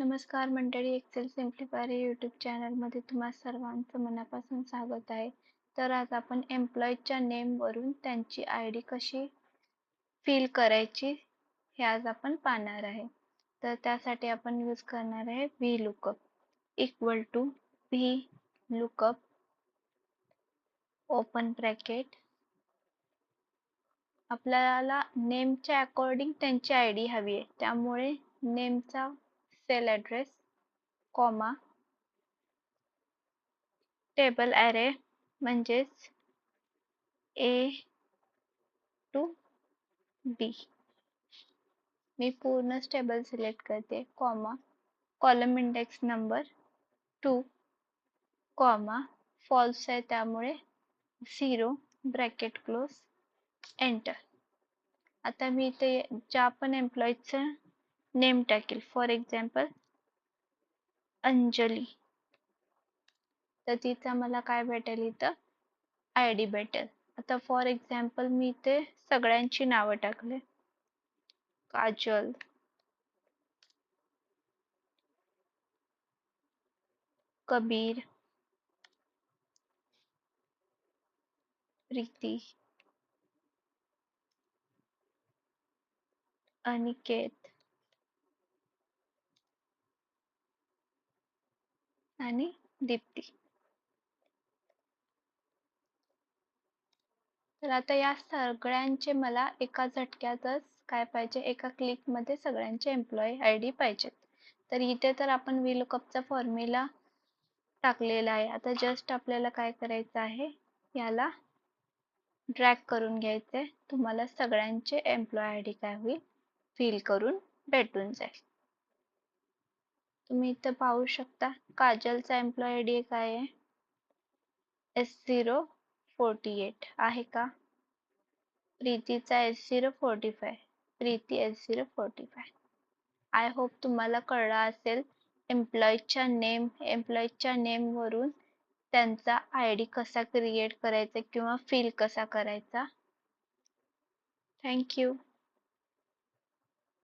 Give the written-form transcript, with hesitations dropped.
नमस्कार मंडळी, एक्सेल सिम्प्लिफायर या यूट्यूब चॅनलमध्ये तुम्हा सर्वांचं मनापासून स्वागत आहे. तर आज आपण एम्प्लॉईच्या नेमवरून त्यांची आय डी कशी फिल करायची हे आज आपण पाहणार आहे. तर त्यासाठी आपण यूज करणार आहे VLOOKUP equal to VLOOKUP open bracket. आपल्याला नेमच्या अकॉर्डिंग त्यांची आय डी हवी आहे, त्यामुळे नेमचा cell address comma table array म्हणजेच A टू B. मी पूर्ण टेबल सिलेक्ट करते, comma column index number 2, comma false आहे त्यामुळे 0 ब्रॅकेट क्लोज, एंटर. आता मी इथे ज्या पण एम्प्लॉईचं नेम टाकेल, फॉर एक्झाम्पल अंजली, तर तिचा मला काय भेटेल, इथं आय डी भेटेल. आता फॉर एक्झाम्पल मी इथे सगळ्यांची नावं टाकले, काजल, कबीर, प्रीती, अनिकेत आणि दीप्ती. तर आता या सगळ्यांचे मला एका झटक्यातच काय पाहिजे, एका क्लिक मध्ये सगळ्यांचे एम्प्लॉई आय डी पाहिजेत. तर इथे तर आपण VLOOKUPचा फॉर्म्युला टाकलेला आहे. आता जस्ट आपल्याला काय करायचं आहे, याला ड्रॅग करून घ्यायचंय. तुम्हाला सगळ्यांचे एम्प्लॉई आय डी काय होईल, फिल करून भेटून जाईल. तुम्ही इथं पाहू शकता, काजलचा एम्प्लॉई आय डी काय आहे, S048 आहे का. प्रीतीचा S045, Preeti S045. I hope तुम्हाला कळलं असेल एम्प्लॉईच्या नेम वरून त्यांचा आय डी कसा क्रिएट करायचा किंवा फिल कसा करायचा. थँक्यू.